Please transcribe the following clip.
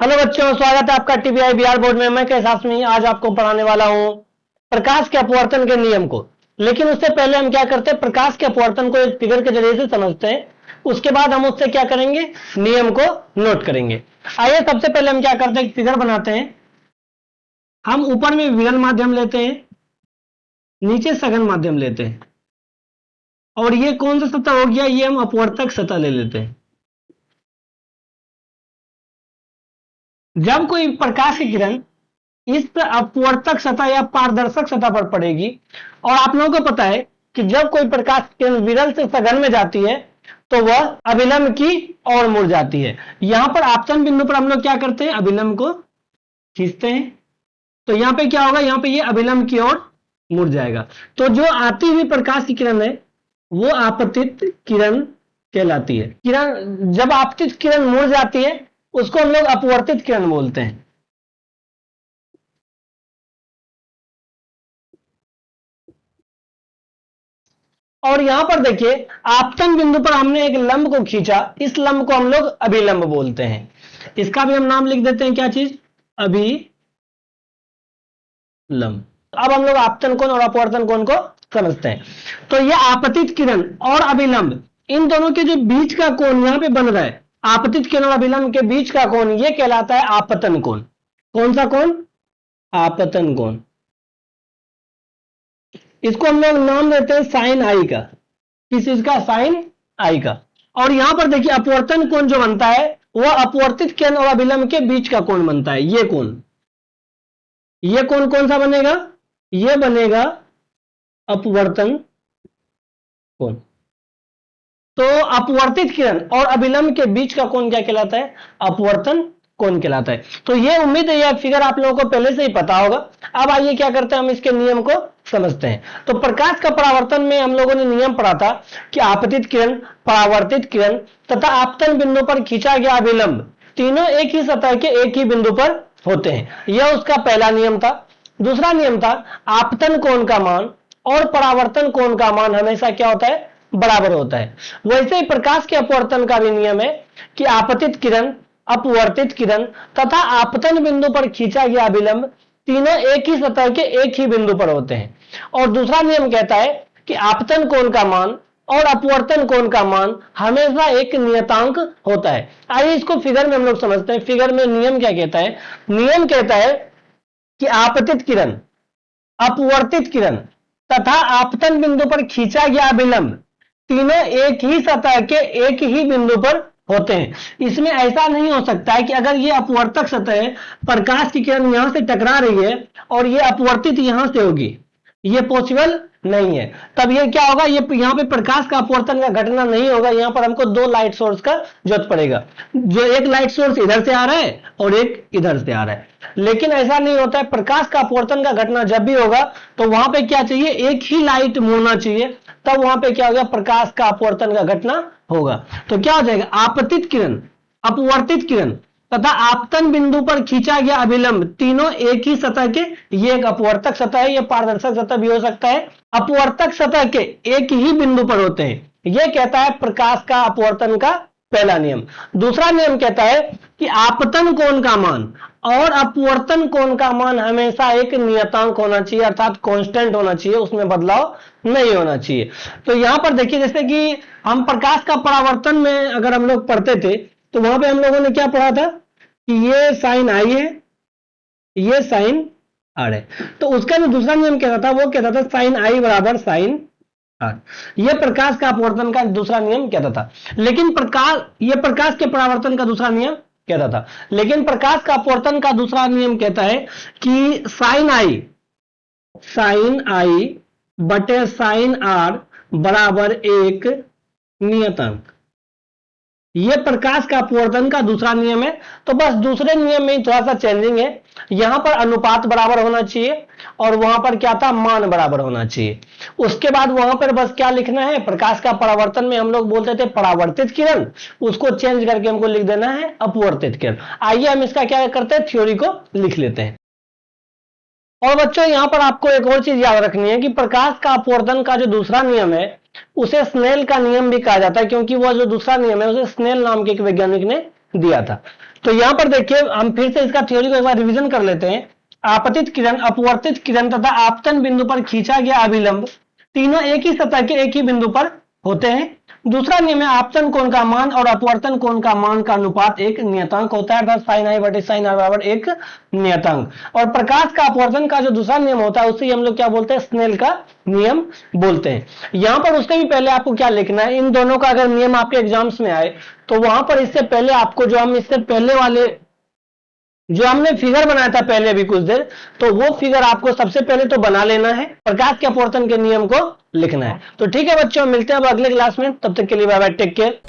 Hello बच्चों, स्वागत है आपका टीबीआई बिहार बोर्ड में। मैं कैसाशमी आज आपको पढ़ाने वाला हूं प्रकाश के अपवर्तन के नियम को। लेकिन उससे पहले हम क्या करते हैं, प्रकाश के अपवर्तन को एक फिगर के जरिए से समझते हैं। उसके बाद हम उससे क्या करेंगे, नियम को नोट करेंगे। आइए सबसे पहले हम क्या करते हैं, एक फिगर बनाते हैं। हम ऊपर में विरल माध्यम लेते हैं, नीचे सघन माध्यम लेते हैं, और ये कौन सा सतह हो गया, ये हम अपवर्तक सतह ले लेते हैं। जब कोई प्रकाश की किरण इस अपवर्तक सतह या पारदर्शक सतह पर पड़ेगी, और आप लोगों को पता है कि जब कोई प्रकाश किरण विरल से सघन में जाती है तो वह अभिलंब की ओर मुड़ जाती है। यहां पर आपतन बिंदु पर हम लोग क्या करते हैं, अभिलंब को खींचते हैं। तो यहां पे क्या होगा, यहां पे ये अभिलंब की ओर मुड़ जाएगा। तो जो आती हुई प्रकाश की किरण है वो आपतित किरण कहलाती है। किरण जब आपतित किरण मुड़ जाती है उसको हम लोग अपवर्तित किरण बोलते हैं। और यहां पर देखिए, आपतन बिंदु पर हमने एक लंब को खींचा, इस लंब को हम लोग अभिलंब बोलते हैं। इसका भी हम नाम लिख देते हैं, क्या चीज, अभिलंब। अब हम लोग आपतन कोण और अपवर्तन कोण को समझते हैं। तो ये आपतित किरण और अभिलंब, इन दोनों के जो बीच का कोण यहां पे बन रहा है, आपतित किरण और अभिलंब के बीच का कोण, ये कहलाता है आपतन कोण। कौन सा कोण, आपतन कोण। इसको हम लोग नाम देते हैं साइन आई का। किस चीज का, साइन आई का। और यहां पर देखिए अपवर्तन कोण जो बनता है वह अपवर्तित किरण और अभिलंब के बीच का कोण बनता है। ये कोण, ये कोण कौन सा बनेगा, ये बनेगा अपवर्तन कोण। तो अपवर्तित किरण और अभिलंब के बीच का कोण क्या कहलाता है, अपवर्तन कोण कहलाता है। तो ये उम्मीद है यह फिगर आप लोगों को पहले से ही पता होगा। अब आइए क्या करते हैं, हम इसके नियम को समझते हैं। तो प्रकाश का परावर्तन में हम लोगों ने नियम पढ़ा था कि आपतित किरण, परावर्तित किरण तथा आपतन बिंदु पर खींचा गया अभिलंब तीनों एक ही सतह के एक ही बिंदु पर होते हैं। यह उसका पहला नियम था। दूसरा नियम था, आपतन कोण का मान और परावर्तन कोण का मान हमेशा क्या होता है, बराबर होता है। वैसे ही प्रकाश के अपवर्तन का भी नियम है कि आपतित किरण, अपवर्तित किरण तथा आपतन बिंदु पर खींचा गया अभिलंब तीनों एक ही सतह के एक ही बिंदु पर होते हैं। और दूसरा नियम कहता है कि आपतन कोण का मान और अपवर्तन कोण का मान हमेशा एक नियतांक होता है। आइए इसको फिगर में हम लोग समझते हैं। फिगर में नियम क्या कहता है, नियम कहता है कि आपतित किरण, अपवर्तित किरण तथा आपतन बिंदु पर खींचा गया अभिलंब तीनों एक ही सतह के एक ही बिंदु पर होते हैं। इसमें ऐसा नहीं हो सकता है कि अगर ये अपवर्तक सतह है, प्रकाश की किरण यहां से टकरा रही है और ये अपवर्तित यहां से होगी, ये पॉसिबल नहीं है। तब ये क्या होगा, ये यहां पे प्रकाश का अपवर्तन का घटना नहीं होगा। यहां पर हमको दो लाइट सोर्स का जरूरत पड़ेगा, जो एक लाइट सोर्स इधर से आ रहा है और एक इधर से आ रहा है। लेकिन ऐसा नहीं होता है। प्रकाश का अपवर्तन का घटना जब भी होगा तो वहां पे क्या चाहिए, एक ही लाइट मुड़ना चाहिए, तब वहां पे क्या होगा, प्रकाश का अपवर्तन का घटना होगा। तो क्या हो जाएगा, आपतित किरण, अपवर्तित किरण तथा आपतन बिंदु पर खींचा गया अभिलंब तीनों एक ही सतह के, ये एक अपवर्तक सतह है, ये पारदर्शक सतह भी हो सकता है, अपवर्तक सतह के एक ही बिंदु पर होते हैं। यह कहता है प्रकाश का अपवर्तन का पहला नियम। दूसरा नियम कहता है कि आपतन कोण का मान और अपवर्तन कोण का मान हमेशा एक नियतांक होना चाहिए, अर्थात कांस्टेंट होना चाहिए, उसमें बदलाव नहीं होना चाहिए। तो यहां पर देखिए, जैसे कि हम प्रकाश का परावर्तन में अगर हम लोग पढ़ते थे तो वहां पे हम लोगों ने क्या पढ़ा था कि ये साइन आई है, ये साइन आर है। तो उसका जो दूसरा नियम कहता था वो कहता था साइन आई बराबर साइन आर। ये प्रकाश का अपवर्तन का दूसरा नियम कहता था। लेकिन प्रकाश, ये प्रकाश के परावर्तन का दूसरा नियम कहता था। लेकिन प्रकाश का अपवर्तन का दूसरा नियम कहता है कि साइन आई बटे साइन आर बराबर एक नियतांक। यह प्रकाश का अपवर्तन का दूसरा नियम है। तो बस दूसरे नियम में थोड़ा सा चेंजिंग है। यहां पर अनुपात बराबर होना चाहिए और वहां पर क्या था, मान बराबर होना चाहिए। उसके बाद वहां पर बस क्या लिखना है, प्रकाश का परावर्तन में हम लोग बोलते थे परावर्तित किरण, उसको चेंज करके हमको लिख देना है अपवर्तित किरण। आइए हम इसका क्या करते हैं, थ्योरी को लिख लेते हैं। और बच्चों यहां पर आपको एक और चीज याद रखनी है कि प्रकाश का अपवर्तन का जो दूसरा नियम है उसे स्नेल का नियम भी कहा जाता है, क्योंकि वह जो दूसरा नियम है उसे स्नेल नाम के एक वैज्ञानिक ने दिया था। तो यहां पर देखिए हम फिर से इसका थ्योरी को एक बार रिवीजन कर लेते हैं। आपतित किरण, अपवर्तित किरण तथा आपतन बिंदु पर खींचा गया अभिलंब तीनों एक ही सतह के एक ही बिंदु पर होते हैं। दूसरा नियम है आपतन कोण का मान और अपवर्तन कोण का मान का अनुपात एक नियतांक होता है, अर्थात साइन आई बटे साइन आर बराबर एक नियतांक। और प्रकाश का अपवर्तन का जो दूसरा नियम होता है उसे हम लोग क्या बोलते हैं, स्नेल का नियम बोलते हैं। यहां पर उससे भी पहले आपको क्या लिखना है, इन दोनों का अगर नियम आपके एग्जाम्स में आए तो वहां पर इससे पहले आपको जो हम इससे पहले वाले जो हमने फिगर बनाया था पहले अभी कुछ देर, तो वो फिगर आपको सबसे पहले तो बना लेना है, प्रकाश के अपवर्तन के नियम को लिखना है। तो ठीक है बच्चों, मिलते हैं अब अगले क्लास में, तब तक के लिए बाय बाय, टेक केयर।